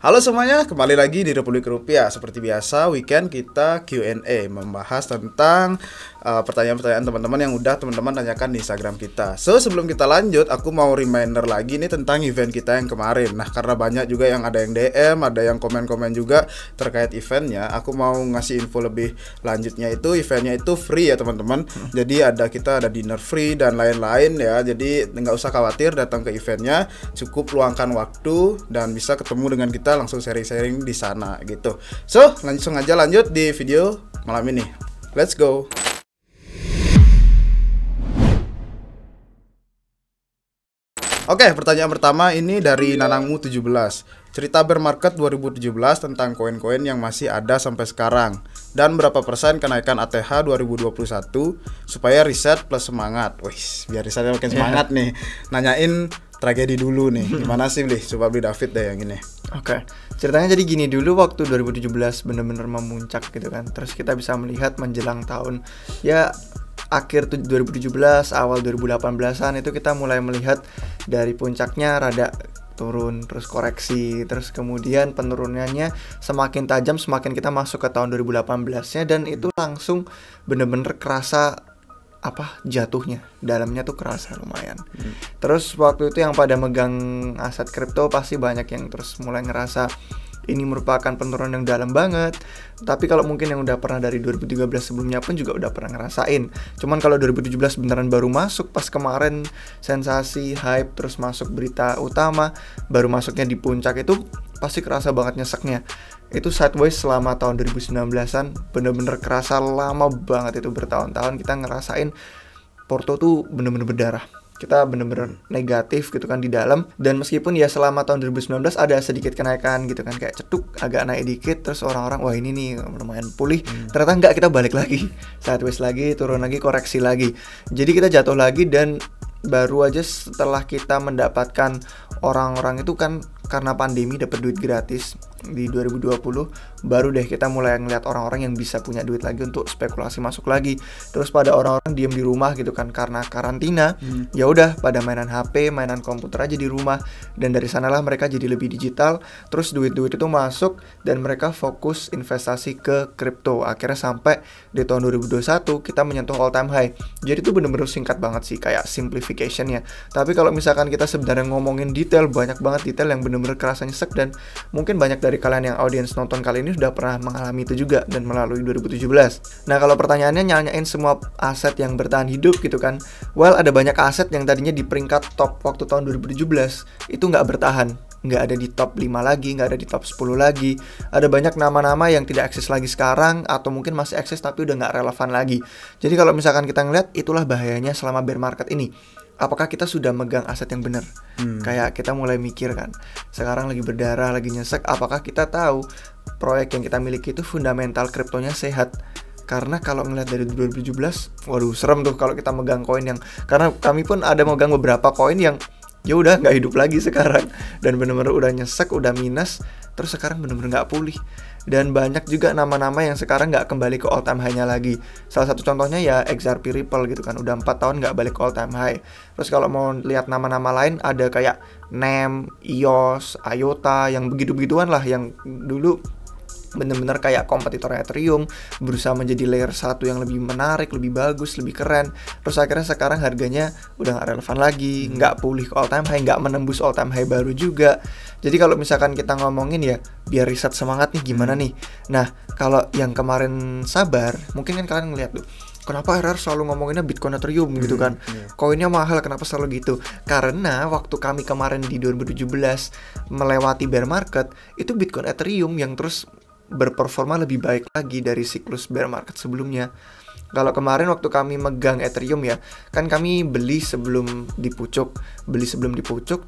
Halo semuanya, kembali lagi di Republik Rupiah. Seperti biasa, weekend kita Q&A, membahas tentang pertanyaan-pertanyaan teman-teman yang udah teman-teman tanyakan di Instagram kita. So, sebelum kita lanjut, aku mau reminder lagi nih tentang event kita yang kemarin. Nah, karena banyak juga yang ada yang DM, ada yang komen-komen juga terkait eventnya, aku mau ngasih info lebih lanjutnya. Itu eventnya itu free ya teman-teman. Jadi kita ada dinner free dan lain-lain ya. Jadi nggak usah khawatir datang ke eventnya, cukup luangkan waktu dan bisa ketemu dengan kita langsung sharing-sharing di sana gitu. So, langsung aja lanjut di video malam ini. Let's go. Oke, pertanyaan pertama ini dari Nanangmu 17. Cerita bear market 2017 tentang koin-koin yang masih ada sampai sekarang dan berapa persen kenaikan ATH 2021 supaya riset plus semangat. Wih, biar risetnya makin semangat nih. Nanyain tragedi dulu nih. Gimana sih, Bli? Coba Bli David deh yang ini. Oke, ceritanya jadi gini, dulu waktu 2017 bener-bener memuncak gitu kan. Terus kita bisa melihat menjelang tahun ya akhir 2017, awal 2018-an itu kita mulai melihat dari puncaknya rada turun, terus koreksi, terus kemudian penurunannya semakin tajam semakin kita masuk ke tahun 2018-nya, dan itu langsung bener-bener kerasa jatuhnya, dalamnya tuh kerasa lumayan. Terus waktu itu yang pada megang aset kripto pasti banyak yang terus mulai ngerasa ini merupakan penurunan yang dalam banget. Tapi kalau mungkin yang udah pernah dari 2013 sebelumnya pun juga udah pernah ngerasain. Cuman kalau 2017 beneran baru masuk pas kemarin sensasi hype terus masuk berita utama, baru masuknya di puncak itu pasti kerasa banget nyeseknya. Itu sideways selama tahun 2019-an, bener-bener kerasa lama banget, itu bertahun-tahun kita ngerasain Porto tuh bener-bener berdarah. Kita bener-bener negatif gitu kan di dalam. Dan meskipun ya selama tahun 2019 ada sedikit kenaikan gitu kan, kayak cetuk agak naik dikit, terus orang-orang wah ini nih lumayan pulih. Ternyata enggak, kita balik lagi, sideways lagi, turun lagi, koreksi lagi. Jadi kita jatuh lagi, dan baru aja setelah kita mendapatkan orang-orang itu kan karena pandemi dapat duit gratis di 2020, baru deh kita mulai ngeliat orang-orang yang bisa punya duit lagi untuk spekulasi masuk lagi. Terus pada orang-orang diem di rumah gitu kan karena karantina, ya udah pada mainan HP, mainan komputer aja di rumah, dan dari sanalah mereka jadi lebih digital. Terus duit-duit itu masuk dan mereka fokus investasi ke kripto. Akhirnya sampai di tahun 2021 kita menyentuh all time high. Jadi itu bener-bener singkat banget sih, kayak simplification-nya. Tapi kalau misalkan kita sebenarnya ngomongin detail, banyak banget detail yang bener-bener kerasa nyesek, dan mungkin banyak dari kalian yang audiens nonton kali ini sudah pernah mengalami itu juga dan melalui 2017. Nah, kalau pertanyaannya nanyain semua aset yang bertahan hidup gitu kan, well, ada banyak aset yang tadinya di peringkat top waktu tahun 2017 itu nggak bertahan, nggak ada di top 5 lagi, nggak ada di top 10 lagi. Ada banyak nama-nama yang tidak eksis lagi sekarang, atau mungkin masih eksis tapi udah nggak relevan lagi. Jadi kalau misalkan kita ngeliat, itulah bahayanya selama bear market ini. Apakah kita sudah megang aset yang benar? Kayak kita mulai mikir kan, sekarang lagi berdarah, lagi nyesek, apakah kita tahu proyek yang kita miliki itu fundamental kriptonya sehat? Karena kalau ngeliat dari 2017, waduh serem tuh kalau kita megang koin yang, karena kami pun ada megang beberapa koin yang ya udah nggak hidup lagi sekarang, dan bener-bener udah nyesek, udah minus, terus sekarang bener-bener nggak pulih. Dan banyak juga nama-nama yang sekarang nggak kembali ke all time high-nya lagi. Salah satu contohnya ya XRP Ripple gitu kan, udah 4 tahun nggak balik ke all time high. Terus kalau mau lihat nama-nama lain, ada kayak NEM, EOS, IOTA, yang begitu-begituan lah, yang dulu bener-bener kayak kompetitor Ethereum, berusaha menjadi layer 1 yang lebih menarik, lebih bagus, lebih keren. Terus akhirnya sekarang harganya udah gak relevan lagi, gak pulih ke all time high, gak menembus all time high baru juga. Jadi kalau misalkan kita ngomongin ya, biar riset semangat nih gimana nih. Nah, kalau yang kemarin sabar, mungkin kan kalian ngeliat tuh, kenapa RR selalu ngomonginnya Bitcoin Ethereum gitu kan, koinnya mahal, kenapa selalu gitu? Karena waktu kami kemarin di 2017 melewati bear market, itu Bitcoin Ethereum yang terus berperforma lebih baik lagi dari siklus bear market sebelumnya. Kalau kemarin waktu kami megang Ethereum ya, kan kami beli sebelum dipucuk,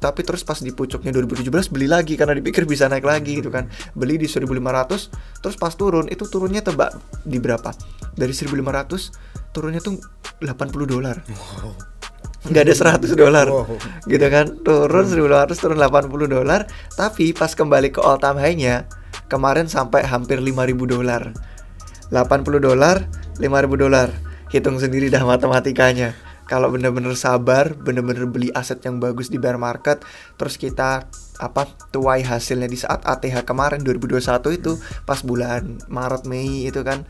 tapi terus pas di pucuknya 2017 beli lagi karena dipikir bisa naik lagi gitu kan. Beli di 1.500, terus pas turun, itu turunnya tebak di berapa? Dari 1.500 turunnya tuh $80. Wow. Nggak ada $100 gitu kan. Turun 1.500, turun $80. Tapi pas kembali ke all time high-nya kemarin sampai hampir $5.000. $80, $5.000. Hitung sendiri dah matematikanya. Kalau bener-bener sabar, bener-bener beli aset yang bagus di bear market, terus kita tuai hasilnya di saat ATH kemarin 2021 itu pas bulan Maret Mei itu kan,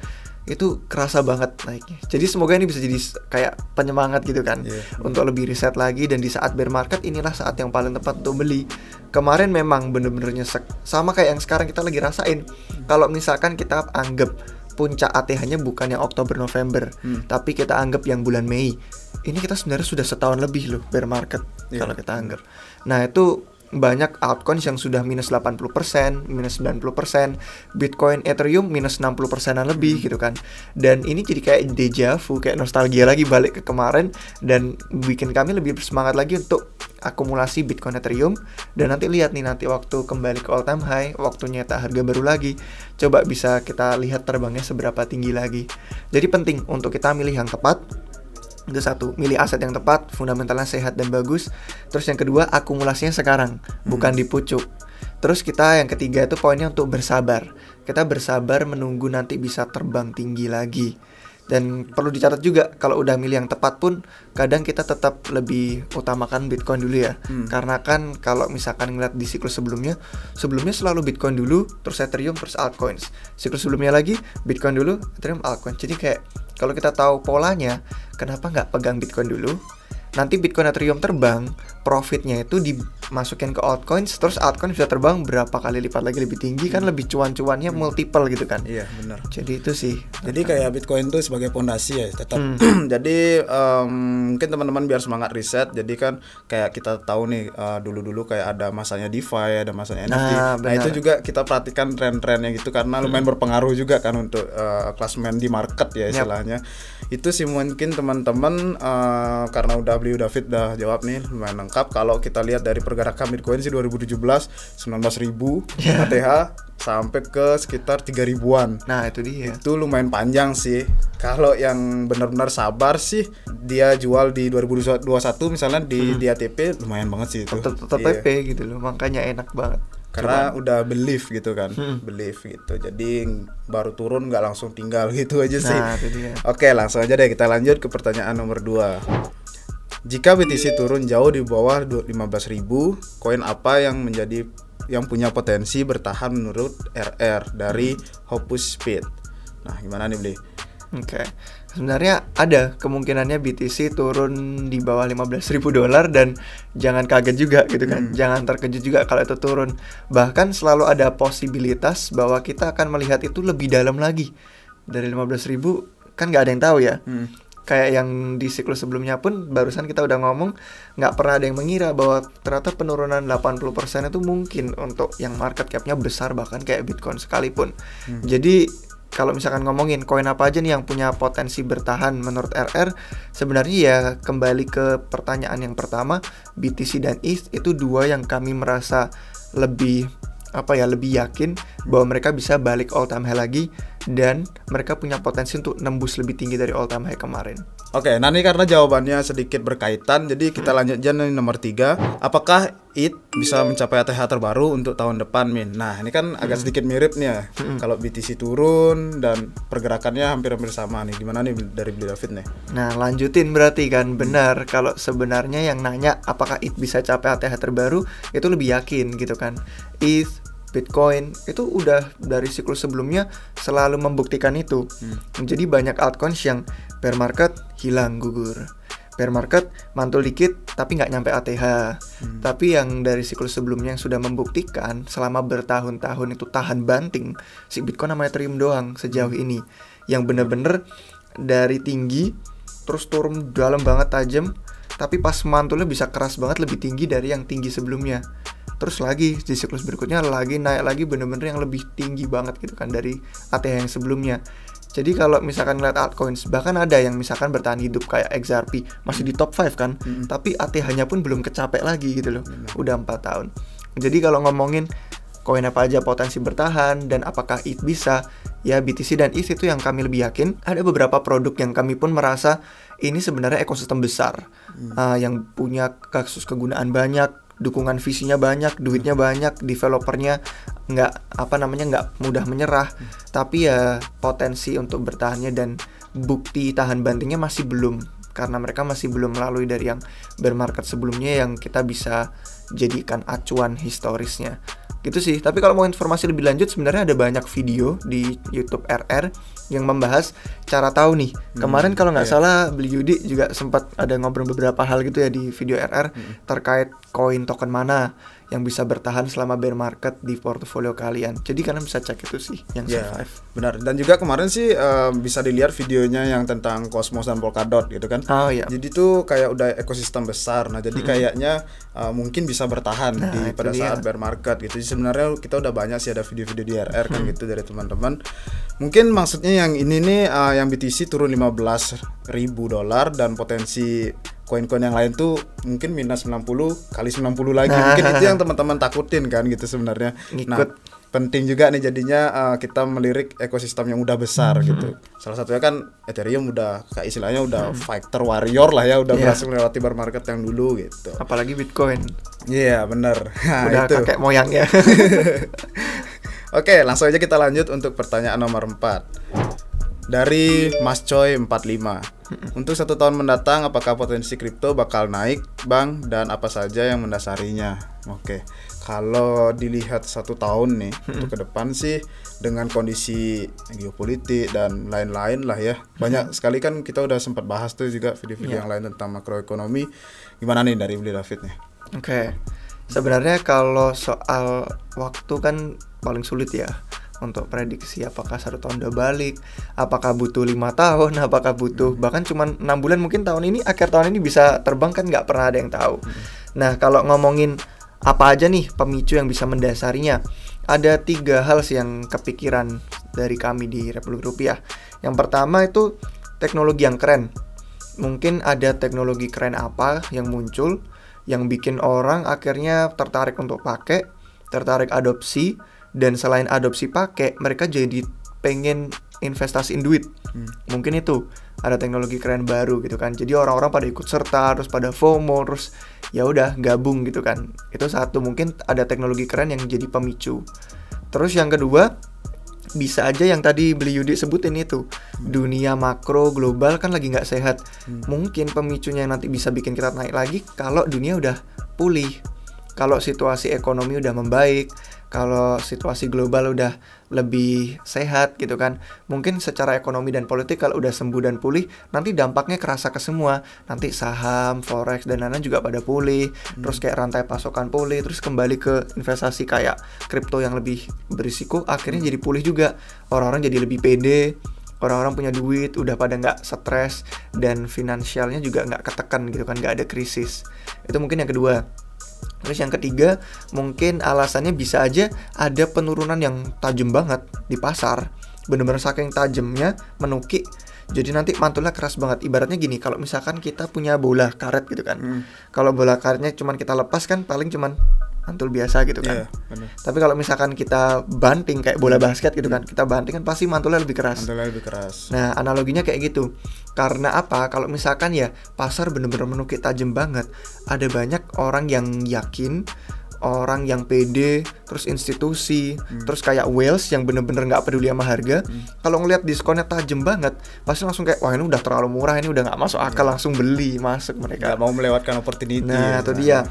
itu kerasa banget naiknya. Jadi semoga ini bisa jadi kayak penyemangat gitu kan, untuk lebih riset lagi, dan di saat bear market inilah saat yang paling tepat untuk beli. Kemarin memang bener-bener nyesek, sama kayak yang sekarang kita lagi rasain. Kalau misalkan kita anggap puncak ATH-nya bukan yang Oktober November, tapi kita anggap yang bulan Mei, ini kita sebenarnya sudah setahun lebih loh bear market kalau kita anggap. Nah itu banyak altcoins yang sudah minus 80%, minus 90%, Bitcoin, Ethereum minus 60%-an lebih gitu kan. Dan ini jadi kayak deja vu, kayak nostalgia lagi balik ke kemarin, dan bikin kami lebih bersemangat lagi untuk akumulasi Bitcoin, Ethereum. Dan nanti lihat nih, nanti waktu kembali ke all time high, waktu nyetak harga baru lagi, coba bisa kita lihat terbangnya seberapa tinggi lagi. Jadi penting untuk kita milih yang tepat. Itu satu, milih aset yang tepat, fundamentalnya sehat dan bagus. Terus yang kedua, akumulasinya sekarang, bukan di pucuk. Terus kita yang ketiga itu poinnya untuk bersabar. Kita bersabar menunggu nanti bisa terbang tinggi lagi. Dan perlu dicatat juga, kalau udah milih yang tepat pun kadang kita tetap lebih utamakan Bitcoin dulu ya. Karena kan kalau misalkan ngeliat di siklus sebelumnya selalu Bitcoin dulu, terus Ethereum, terus altcoins. Siklus sebelumnya lagi Bitcoin dulu, Ethereum, altcoins. Jadi kayak kalau kita tahu polanya, kenapa nggak pegang Bitcoin dulu? Nanti Bitcoin, Ethereum terbang, profitnya itu dimasukin ke altcoins, terus altcoins bisa terbang berapa kali lipat lagi lebih tinggi, kan lebih cuan-cuannya multiple gitu kan. Iya benar. Jadi itu sih. Jadi kayak Bitcoin itu sebagai pondasi ya tetap. Jadi mungkin teman-teman biar semangat riset. Jadi kan kayak kita tahu nih dulu-dulu kayak ada masanya DeFi, ada masanya NFT. Nah itu juga kita perhatikan tren-trennya gitu, karena lumayan berpengaruh juga kan untuk klasmen di market ya istilahnya. Itu sih mungkin teman-teman karena David udah jawab nih lumayan lengkap. Kalau kita lihat dari pergerakan Bitcoin sih 2017 19.000 ATH sampai ke sekitar 3.000-an. Nah itu dia. Itu lumayan panjang sih. Kalau yang benar-benar sabar sih, dia jual di 2021 misalnya di ATP lumayan banget sih itu. Tetap PP gitu loh, makanya enak banget. Karena udah belief gitu kan, belief gitu. Jadi baru turun nggak langsung tinggal gitu aja sih. Nah, itu dia. Oke, langsung aja deh kita lanjut ke pertanyaan nomor 2. Jika BTC turun jauh di bawah 15.000, koin apa yang punya potensi bertahan menurut RR dari Hopus Speed? Nah, gimana nih, Bli? Oke. Sebenarnya ada kemungkinannya BTC turun di bawah $15.000, dan jangan kaget juga gitu kan. Jangan terkejut juga kalau itu turun. Bahkan selalu ada posibilitas bahwa kita akan melihat itu lebih dalam lagi. Dari 15.000 kan nggak ada yang tahu ya. Kayak yang di siklus sebelumnya pun barusan kita udah ngomong, nggak pernah ada yang mengira bahwa ternyata penurunan 80% itu mungkin untuk yang market cap-nya besar, bahkan kayak Bitcoin sekalipun. Jadi kalau misalkan ngomongin koin apa aja nih yang punya potensi bertahan menurut RR, sebenarnya ya kembali ke pertanyaan yang pertama, BTC dan ETH itu dua yang kami merasa lebih yakin bahwa mereka bisa balik all time high lagi, dan mereka punya potensi untuk nembus lebih tinggi dari all time high kemarin. Oke, nah ini karena jawabannya sedikit berkaitan, jadi kita lanjut aja nih nomor 3. Apakah ETH bisa mencapai ATH terbaru untuk tahun depan, Min? Nah, ini kan agak sedikit mirip nih ya. Kalau BTC turun dan pergerakannya hampir-hampir sama nih. Gimana nih dari Bli David nih? Nah, lanjutin berarti kan benar kalau sebenarnya yang nanya apakah ETH bisa capai ATH terbaru, itu lebih yakin gitu kan. ETH, Bitcoin itu udah dari siklus sebelumnya selalu membuktikan itu. Jadi banyak altcoins yang bear market hilang gugur, bear market mantul dikit tapi nggak nyampe ATH. Tapi yang dari siklus sebelumnya yang sudah membuktikan selama bertahun-tahun itu tahan banting, si Bitcoin sama Ethereum doang sejauh ini yang bener-bener dari tinggi terus turun dalam banget tajam, tapi pas mantulnya bisa keras banget, lebih tinggi dari yang tinggi sebelumnya. Terus lagi di siklus berikutnya lagi naik lagi bener-bener yang lebih tinggi banget gitu kan dari ATH yang sebelumnya. Jadi kalau misalkan ngeliat altcoins, bahkan ada yang misalkan bertahan hidup kayak XRP masih di top 5 kan, tapi ATH-nya pun belum kecapek lagi gitu loh. Udah 4 tahun. Jadi kalau ngomongin koin apa aja potensi bertahan dan apakah ETH bisa, ya BTC dan ETH itu yang kami lebih yakin. Ada beberapa produk yang kami pun merasa ini sebenarnya ekosistem besar, yang punya kasus kegunaan banyak, dukungan visinya banyak, duitnya banyak, developernya nggak mudah menyerah, tapi ya potensi untuk bertahannya dan bukti tahan bantingnya masih belum, karena mereka masih belum melalui dari yang bear market sebelumnya yang kita bisa jadikan acuan historisnya. Gitu sih. Tapi kalau mau informasi lebih lanjut sebenarnya ada banyak video di YouTube RR yang membahas cara tahu nih. Kemarin kalau nggak salah Beli Yudi juga sempat ada ngobrol beberapa hal gitu ya di video RR terkait koin token mana yang bisa bertahan selama bear market di portofolio kalian. Jadi kalian bisa cek itu sih yang survive. Benar. Dan juga kemarin sih bisa dilihat videonya yang tentang Cosmos dan Polkadot gitu kan. Oh iya. Jadi tuh kayak udah ekosistem besar. Nah, jadi kayaknya mungkin bisa bertahan pada saat bear market gitu. Jadi sebenarnya kita udah banyak sih ada video-video di RR kan gitu dari teman-teman. Mungkin maksudnya yang ini nih yang BTC turun $15,000 dan potensi koin-koin yang lain tuh mungkin minus 90 kali 90 lagi. Mungkin itu yang teman-teman takutin kan gitu sebenarnya. Nah, penting juga nih jadinya kita melirik ekosistem yang udah besar gitu. Salah satunya kan Ethereum udah kayak istilahnya udah fighter warrior lah ya, udah berhasil melewati bear market yang dulu gitu. Apalagi Bitcoin. Iya, bener. Udah itu kakek moyangnya. Oke, langsung aja kita lanjut untuk pertanyaan nomor 4 dari Mas Choi 45. Untuk 1 tahun mendatang, apakah potensi kripto bakal naik, Bang, dan apa saja yang mendasarinya? Oke, kalau dilihat 1 tahun nih untuk ke depan sih dengan kondisi geopolitik dan lain-lain lah ya. Banyak sekali kan kita udah sempat bahas tuh juga video-video yang lain tentang makroekonomi. Gimana nih dari Beli David nih? Oke. Sebenarnya kalau soal waktu kan paling sulit ya untuk prediksi apakah 1 tahun udah balik, apakah butuh 5 tahun, apakah butuh bahkan cuma 6 bulan, mungkin tahun ini, akhir tahun ini bisa terbang kan nggak pernah ada yang tahu. Nah, kalau ngomongin apa aja nih pemicu yang bisa mendasarinya, ada 3 hal sih yang kepikiran dari kami di Republik Rupiah. Yang pertama itu teknologi yang keren. Mungkin ada teknologi keren apa yang muncul yang bikin orang akhirnya tertarik untuk pakai, tertarik adopsi. Dan selain adopsi pakai, mereka jadi pengen investasiin duit. Mungkin itu ada teknologi keren baru gitu kan. Jadi orang-orang pada ikut serta, terus pada FOMO, terus ya udah gabung gitu kan. Itu satu, mungkin ada teknologi keren yang jadi pemicu. Terus yang kedua, bisa aja yang tadi Beli Yudi sebutin itu, dunia makro global kan lagi nggak sehat. Mungkin pemicunya yang nanti bisa bikin kita naik lagi kalau dunia udah pulih, kalau situasi ekonomi udah membaik, kalau situasi global udah lebih sehat gitu kan. Mungkin secara ekonomi dan politik kalau udah sembuh dan pulih, nanti dampaknya kerasa ke semua. Nanti saham, forex dan lain-lain juga pada pulih. Terus kayak rantai pasokan pulih, terus kembali ke investasi kayak kripto yang lebih berisiko, akhirnya jadi pulih juga. Orang-orang jadi lebih pede, orang-orang punya duit, udah pada nggak stres, dan finansialnya juga nggak ketekan gitu kan, nggak ada krisis. Itu mungkin yang kedua. Terus yang ketiga, mungkin alasannya bisa aja ada penurunan yang tajam banget di pasar. Bener-bener saking tajamnya menukik, jadi nanti mantulnya keras banget. Ibaratnya gini, kalau misalkan kita punya bola karet gitu kan, kalau bola karetnya cuman kita lepas kan paling cuman mantul biasa gitu kan. Tapi kalau misalkan kita banting kayak bola basket gitu kan, kita banting kan pasti mantulnya lebih keras. Nah, analoginya kayak gitu. Karena apa? Kalau misalkan ya pasar bener-bener menukik tajam banget, ada banyak orang yang yakin, orang yang pede, terus institusi, terus kayak whales yang bener-bener nggak peduli sama harga. Kalau ngelihat diskonnya tajam banget, pasti langsung kayak, wah ini udah terlalu murah, ini udah nggak masuk akal, langsung beli, masuk mereka. Nggak mau melewatkan opportunity. Nah, itu dia.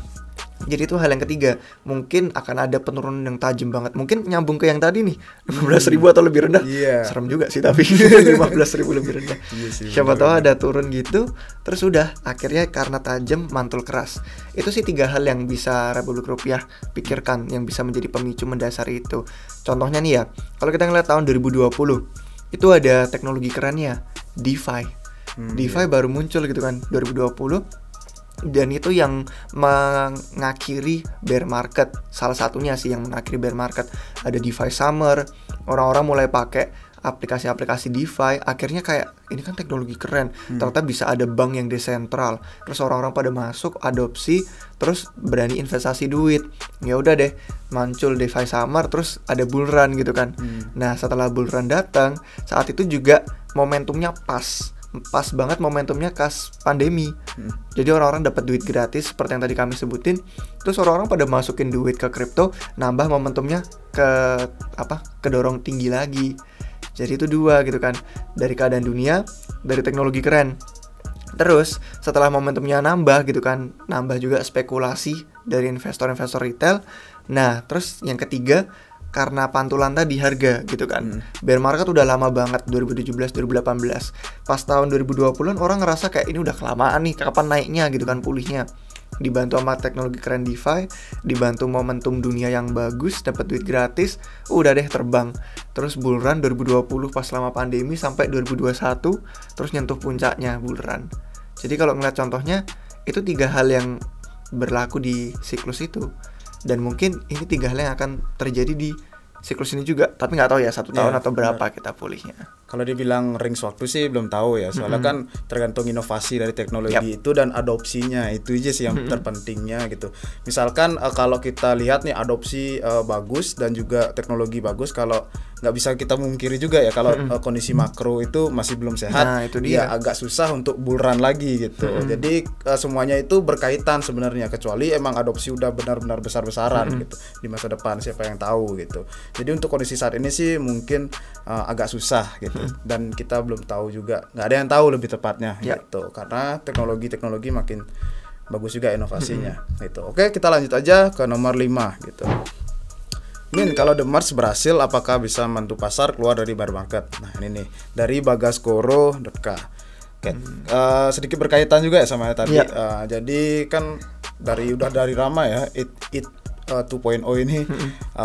Jadi itu hal yang ketiga, mungkin akan ada penurunan yang tajam banget. Mungkin nyambung ke yang tadi nih, 15.000 atau lebih rendah. Serem juga sih tapi 15.000 lebih rendah. Siapa tahu ada turun gitu, terus udah akhirnya karena tajam mantul keras. Itu sih 3 hal yang bisa Republik Rupiah pikirkan yang bisa menjadi pemicu mendasari itu. Contohnya nih ya, kalau kita ngeliat tahun 2020, itu ada teknologi kerennya, DeFi. DeFi baru muncul gitu kan 2020. Dan itu yang mengakhiri bear market. Salah satunya sih yang mengakhiri bear market. Ada DeFi Summer, orang-orang mulai pakai aplikasi-aplikasi DeFi. Akhirnya kayak, ini kan teknologi keren, ternyata bisa ada bank yang desentral. Terus orang-orang pada masuk, adopsi, terus berani investasi duit. Ya udah deh, muncul DeFi Summer, terus ada bull run gitu kan. Nah, setelah bull run datang, saat itu juga momentumnya pas banget, momentumnya kas pandemi. Jadi orang-orang dapat duit gratis seperti yang tadi kami sebutin. Terus orang-orang pada masukin duit ke kripto, nambah momentumnya kedorong tinggi lagi. Jadi itu 2 gitu kan, dari keadaan dunia, dari teknologi keren. Terus setelah momentumnya nambah gitu kan, nambah juga spekulasi dari investor-investor retail. Nah terus yang ketiga, karena pantulan tadi harga gitu kan. Bear market udah lama banget, 2017-2018. Pas tahun 2020-an orang ngerasa kayak ini udah kelamaan nih, kapan naiknya gitu kan, pulihnya. Dibantu sama teknologi keren DeFi, dibantu momentum dunia yang bagus, dapat duit gratis, udah deh terbang. Terus bull run 2020 pas lama pandemi sampai 2021, terus nyentuh puncaknya bull run. Jadi kalau ngeliat contohnya, itu 3 hal yang berlaku di siklus itu. Dan mungkin ini 3 hal yang akan terjadi di siklus ini juga. Tapi nggak tahu ya 1 tahun atau berapa kita pulihnya. Kalau dibilang range waktu sih belum tahu ya, soalnya kan tergantung inovasi dari teknologi itu dan adopsinya, itu aja sih yang terpentingnya gitu. Misalkan kalau kita lihat nih adopsi bagus dan juga teknologi bagus, kalau nggak bisa kita mungkiri juga ya kalau kondisi makro itu masih belum sehat, Nah, itu dia. ya agak susah untuk bull run lagi gitu. Jadi semuanya itu berkaitan sebenarnya, kecuali emang adopsi udah benar-benar besar-besaran gitu di masa depan, siapa yang tahu gitu. Jadi untuk kondisi saat ini sih mungkin agak susah gitu. Dan kita belum tahu juga, nggak ada yang tahu lebih tepatnya gitu, karena teknologi makin bagus juga inovasinya gitu. Oke, kita lanjut aja ke nomor 5 gitu. Min, kalau The Merge berhasil, apakah bisa membantu pasar keluar dari bear market? Nah ini nih dari bagaskoro.k. Sedikit berkaitan juga ya sama tadi. Jadi kan dari lama ya it 2.0 ini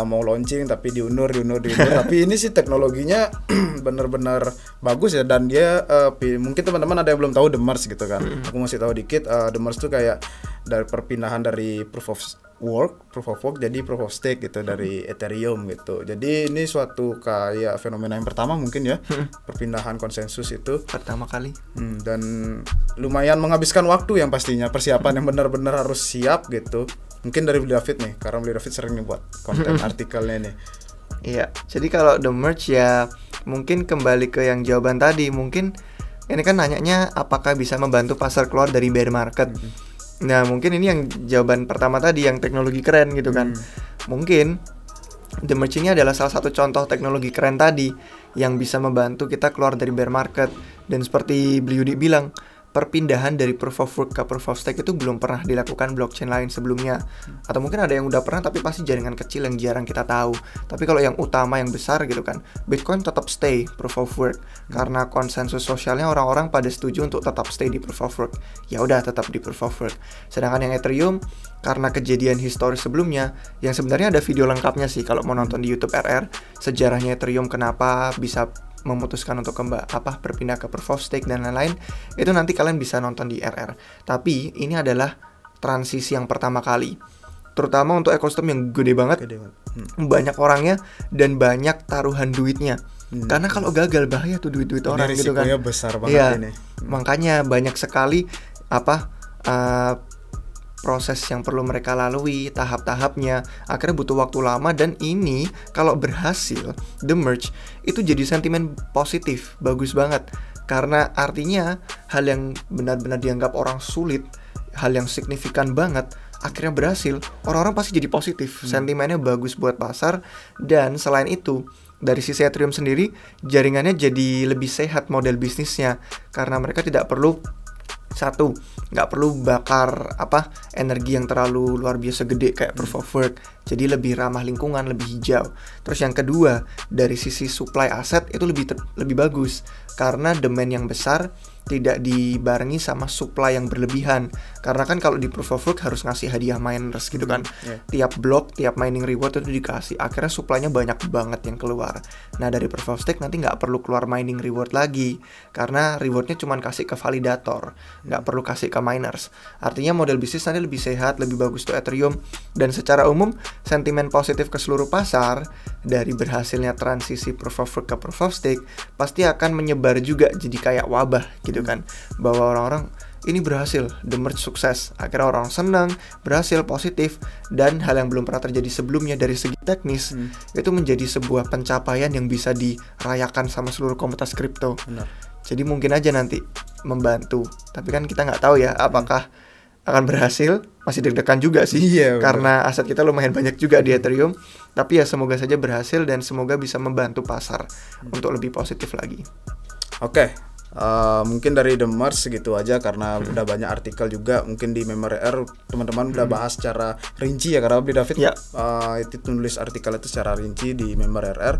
mau launching tapi diundur. Tapi ini sih teknologinya benar-benar bagus ya, dan dia mungkin teman-teman ada yang belum tahu The Merge gitu kan. Aku masih tahu dikit. The Merge tuh kayak dari perpindahan dari proof of work jadi proof of stake gitu dari Ethereum gitu. Jadi ini suatu kayak fenomena yang pertama mungkin ya, perpindahan konsensus itu Pertama kali. dan lumayan menghabiskan waktu yang pastinya, persiapan yang benar-benar harus siap gitu. Mungkin dari Beli David nih, karena Beli David sering nih buat konten artikelnya nih. Iya, jadi kalau The Merge ya mungkin kembali ke yang jawaban tadi. Mungkin ini kan nanyanya apakah bisa membantu pasar keluar dari bear market. Nah mungkin ini yang jawaban pertama tadi, yang teknologi keren gitu kan. Mungkin The Merge ini adalah salah satu contoh teknologi keren tadi yang bisa membantu kita keluar dari bear market. Dan seperti Beli Yudi bilang, perpindahan dari proof of work ke proof of stake itu belum pernah dilakukan blockchain lain sebelumnya. Atau mungkin ada yang udah pernah tapi pasti jaringan kecil yang jarang kita tahu. Tapi kalau yang utama, yang besar gitu kan, Bitcoin tetap stay proof of work karena konsensus sosialnya orang-orang pada setuju untuk tetap stay di proof of work. Ya udah tetap di proof of work. Sedangkan yang Ethereum, karena kejadian historis sebelumnya, yang sebenarnya ada video lengkapnya sih kalau mau nonton di YouTube RR, sejarahnya Ethereum kenapa bisa memutuskan untuk berpindah ke proof of stake dan lain-lain, itu nanti kalian bisa nonton di RR. Tapi ini adalah transisi yang pertama kali, terutama untuk ekosistem yang gede banget. Banyak orangnya dan banyak taruhan duitnya. Karena kalau gagal bahaya tuh duit-duit orang gitu kan. Risikonya besar banget ini. Makanya banyak sekali proses yang perlu mereka lalui, tahap-tahapnya, akhirnya butuh waktu lama. Dan ini kalau berhasil, The Merge itu jadi sentimen positif, bagus banget. Karena artinya hal yang benar-benar dianggap orang sulit, hal yang signifikan banget, akhirnya berhasil, orang-orang pasti jadi positif, sentimennya bagus buat pasar. Dan selain itu, dari sisi Ethereum sendiri, jaringannya jadi lebih sehat model bisnisnya, karena mereka tidak perlu nggak perlu bakar energi yang terlalu luar biasa gede kayak proof of work, jadi lebih ramah lingkungan, lebih hijau. Terus yang kedua, dari sisi supply aset itu lebih bagus karena demand yang besar tidak dibarengi sama supply yang berlebihan. Karena kan kalau di proof of work harus ngasih hadiah miners gitu kan. Tiap blok, tiap mining reward itu dikasih. Akhirnya supply-nya banyak banget yang keluar. Nah dari proof of stake nanti nggak perlu keluar mining reward lagi, karena rewardnya cuma kasih ke validator, nggak perlu kasih ke miners. Artinya model bisnis nanti lebih sehat, lebih bagus untuk Ethereum. Dan secara umum sentimen positif ke seluruh pasar dari berhasilnya transisi proof of work ke proof of stake pasti akan menyebar juga jadi kayak wabah gitu kan, bahwa orang-orang ini berhasil, The Merge sukses, akhirnya orang senang, berhasil, positif. Dan hal yang belum pernah terjadi sebelumnya dari segi teknis itu menjadi sebuah pencapaian yang bisa dirayakan sama seluruh komunitas kripto. Jadi mungkin aja nanti membantu, tapi kan kita nggak tahu ya apakah akan berhasil. Masih deg-degan juga sih, karena aset kita lumayan banyak juga di Ethereum. Tapi ya semoga saja berhasil dan semoga bisa membantu pasar untuk lebih positif lagi. Oke, Mungkin dari The Merge segitu aja karena udah banyak artikel juga. Mungkin di Memory R teman-teman udah bahas secara rinci ya, karena Bli David itu tulis artikel itu secara rinci di Memory RR.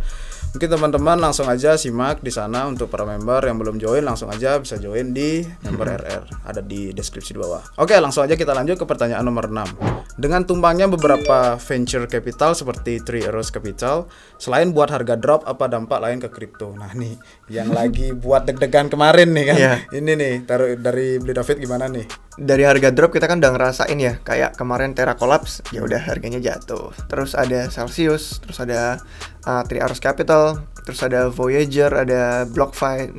Mungkin teman-teman langsung aja simak di sana. Untuk para member yang belum join langsung aja bisa join di Memory RR, ada di deskripsi di bawah. Oke, langsung aja kita lanjut ke pertanyaan nomor 6. Dengan tumbangnya beberapa venture capital seperti Three Arrows Capital, selain buat harga drop, apa dampak lain ke kripto? Nah nih yang lagi buat deg-degan kemarin nih kan. Ini nih taruh dari Bli David gimana nih? Dari harga drop kita kan udah ngerasain ya, kayak kemarin Terra collapse, ya udah harganya jatuh. Terus ada Celsius, terus ada Three Arrows Capital, terus ada Voyager, ada BlockFi,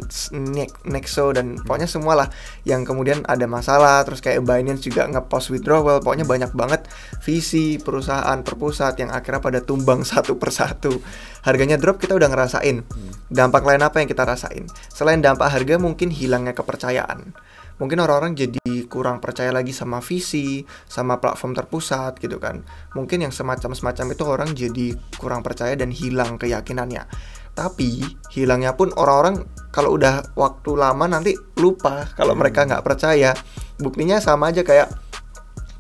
Nexo, dan pokoknya semua lah yang kemudian ada masalah. Terus kayak Binance juga nge-post withdrawal, pokoknya banyak banget visi perusahaan per pusat yang akhirnya pada tumbang satu persatu. Harganya drop kita udah ngerasain. Dampak lain apa yang kita rasain? Selain dampak harga, mungkin hilangnya kepercayaan. Mungkin orang-orang jadi kurang percaya lagi sama visi, sama platform terpusat gitu kan. Mungkin yang semacam itu orang jadi kurang percaya dan hilang keyakinannya. Tapi hilangnya pun orang-orang kalau udah waktu lama nanti lupa kalau mereka nggak percaya. Buktinya sama aja kayak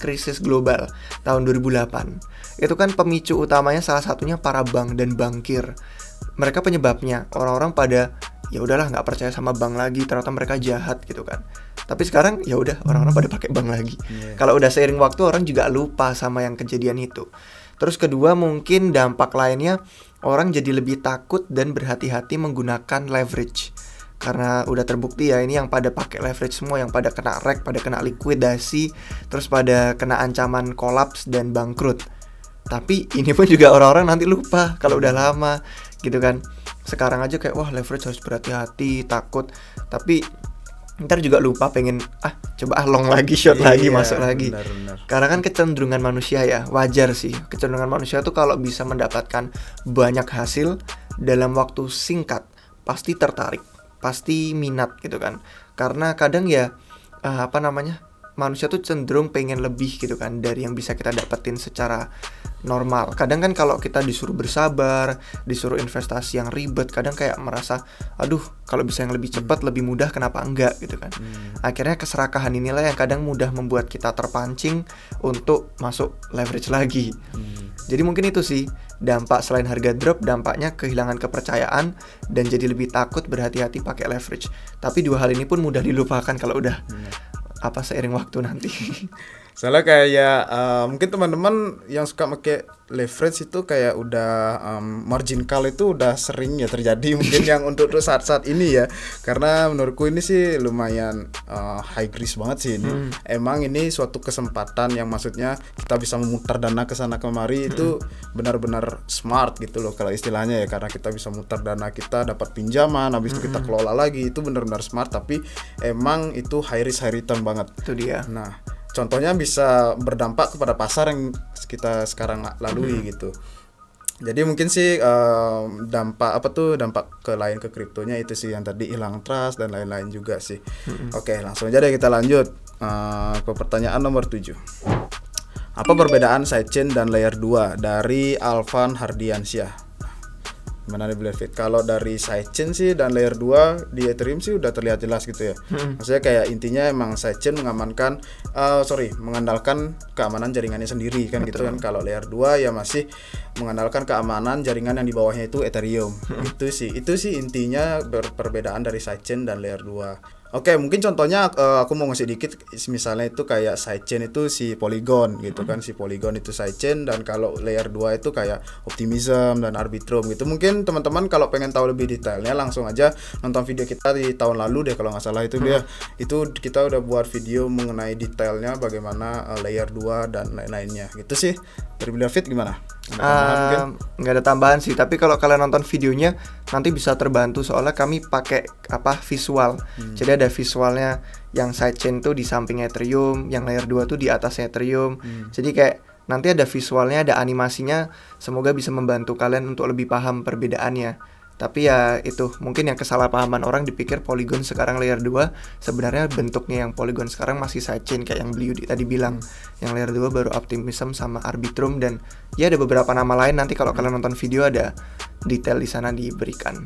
krisis global tahun 2008. Itu kan pemicu utamanya salah satunya para bank dan bankir. Mereka penyebabnya, orang-orang pada ya udahlah nggak percaya sama bank lagi, ternyata mereka jahat gitu kan. Tapi sekarang ya udah orang-orang pada pakai bank lagi. Kalau udah seiring waktu orang juga lupa sama yang kejadian itu. Terus kedua, mungkin dampak lainnya orang jadi lebih takut dan berhati-hati menggunakan leverage. Karena udah terbukti ya, ini yang pada pakai leverage semua, yang pada kena wreck, pada kena likuidasi, terus pada kena ancaman kolaps dan bangkrut. Tapi ini pun juga orang-orang nanti lupa kalau udah lama gitu kan. Sekarang aja kayak wah leverage harus berhati-hati, takut. Tapi ntar juga lupa pengen coba long lagi, short lagi, masuk lagi. Benar. Karena kan kecenderungan manusia ya, wajar sih. Kecenderungan manusia tuh kalau bisa mendapatkan banyak hasil dalam waktu singkat, pasti tertarik, pasti minat gitu kan. Karena kadang ya manusia tuh cenderung pengen lebih gitu kan dari yang bisa kita dapetin secara normal. Kadang kan kalau kita disuruh bersabar, disuruh investasi yang ribet, kadang kayak merasa aduh kalau bisa yang lebih cepat, lebih mudah, kenapa enggak gitu kan. Akhirnya keserakahan inilah yang kadang mudah membuat kita terpancing untuk masuk leverage lagi. Jadi mungkin itu sih dampak selain harga drop, dampaknya kehilangan kepercayaan dan jadi lebih takut, berhati-hati pakai leverage. Tapi dua hal ini pun mudah dilupakan kalau udah seiring waktu nanti. Soalnya kayak mungkin teman-teman yang suka pakai leverage itu kayak udah margin call itu udah sering ya terjadi mungkin yang untuk saat-saat ini ya. Karena menurutku ini sih lumayan high risk banget sih ini. Emang ini suatu kesempatan yang maksudnya kita bisa memutar dana ke sana kemari itu benar-benar smart gitu loh kalau istilahnya ya, karena kita bisa mutar dana kita, dapat pinjaman, habis itu kita kelola lagi, itu benar-benar smart. Tapi emang itu high risk high return banget. Itu dia. Nah, contohnya bisa berdampak kepada pasar yang kita sekarang lalui gitu. Jadi mungkin sih dampak ke lain ke kriptonya itu sih yang tadi hilang trust dan lain-lain juga sih. Oke, langsung aja deh kita lanjut ke pertanyaan nomor 7. Apa perbedaan sidechain dan layer 2 dari Alvan Hardiansyah? Gimana nih David? Kalau dari sidechain sih dan layer 2 di Ethereum sih udah terlihat jelas gitu ya. Maksudnya kayak intinya emang sidechain mengandalkan keamanan jaringannya sendiri kan. Betul. Gitu kan. Kalau layer 2 ya masih mengandalkan keamanan jaringan yang di bawahnya itu Ethereum. Itu sih intinya perbedaan dari sidechain dan layer 2. Oke, mungkin contohnya aku mau ngasih dikit, misalnya itu kayak sidechain itu si Polygon gitu kan, si Polygon itu sidechain, dan kalau layer 2 itu kayak Optimism dan Arbitrum gitu. Mungkin teman-teman kalau pengen tahu lebih detailnya langsung aja nonton video kita di tahun lalu deh kalau nggak salah itu dia. Itu kita udah buat video mengenai detailnya bagaimana layer 2 dan lain-lainnya gitu sih. Dari David gimana? Nggak ada tambahan sih, tapi kalau kalian nonton videonya nanti bisa terbantu soalnya kami pakai visual. Jadi ada visualnya yang sidechain tuh di samping Ethereum, yang layer 2 tuh di atasnya Ethereum. Jadi kayak nanti ada visualnya, ada animasinya, semoga bisa membantu kalian untuk lebih paham perbedaannya. Tapi ya itu mungkin yang kesalahpahaman orang dipikir Polygon sekarang layer 2, sebenarnya bentuknya yang Polygon sekarang masih sidechain kayak yang Beliudi tadi bilang. Yang layer 2 baru Optimism sama Arbitrum, dan ya ada beberapa nama lain, nanti kalau kalian nonton video ada detail di sana diberikan.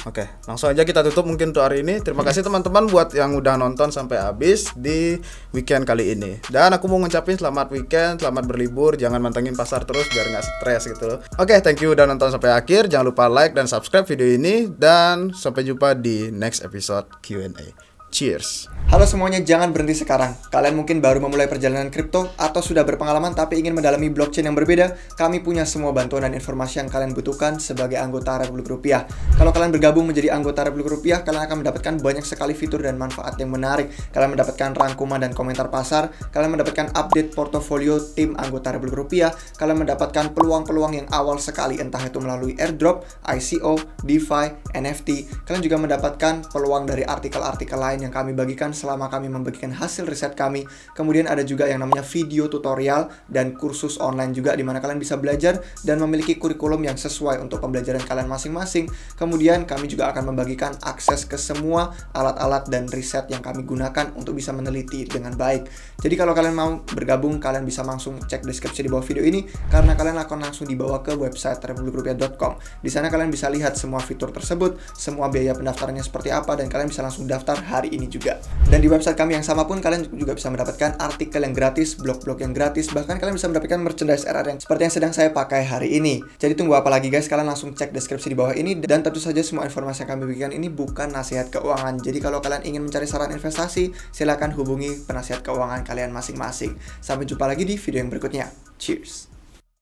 Oke, langsung aja kita tutup mungkin untuk hari ini. Terima kasih teman-teman buat yang udah nonton sampai habis di weekend kali ini. Dan aku mau ngucapin selamat weekend, selamat berlibur, jangan mantengin pasar terus biar nggak stres gitu loh. Oke, thank you udah nonton sampai akhir. Jangan lupa like dan subscribe video ini dan sampai jumpa di next episode Q&A. Cheers. Halo semuanya, jangan berhenti sekarang. Kalian mungkin baru memulai perjalanan kripto atau sudah berpengalaman tapi ingin mendalami blockchain yang berbeda. Kami punya semua bantuan dan informasi yang kalian butuhkan sebagai anggota Republik Rupiah. Kalau kalian bergabung menjadi anggota Republik Rupiah, kalian akan mendapatkan banyak sekali fitur dan manfaat yang menarik. Kalian mendapatkan rangkuman dan komentar pasar. Kalian mendapatkan update portofolio tim anggota Republik Rupiah. Kalian mendapatkan peluang-peluang yang awal sekali, entah itu melalui airdrop, ICO, DeFi, NFT. Kalian juga mendapatkan peluang dari artikel-artikel lain yang kami bagikan selama kami membagikan hasil riset kami. Kemudian ada juga yang namanya video tutorial dan kursus online juga, di mana kalian bisa belajar dan memiliki kurikulum yang sesuai untuk pembelajaran kalian masing-masing. Kemudian kami juga akan membagikan akses ke semua alat-alat dan riset yang kami gunakan untuk bisa meneliti dengan baik. Jadi kalau kalian mau bergabung, kalian bisa langsung cek deskripsi di bawah video ini, karena kalian akan langsung dibawa ke website republikrupiah.com. Di sana kalian bisa lihat semua fitur tersebut, semua biaya pendaftarannya seperti apa, dan kalian bisa langsung daftar hari ini juga. Dan di website kami yang sama pun kalian juga bisa mendapatkan artikel yang gratis, blog-blog yang gratis, bahkan kalian bisa mendapatkan merchandise RR yang seperti yang sedang saya pakai hari ini. Jadi tunggu apa lagi guys, kalian langsung cek deskripsi di bawah ini. Dan tentu saja semua informasi yang kami berikan ini bukan nasihat keuangan. Jadi kalau kalian ingin mencari saran investasi, silakan hubungi penasihat keuangan kalian masing-masing. Sampai jumpa lagi di video yang berikutnya. Cheers.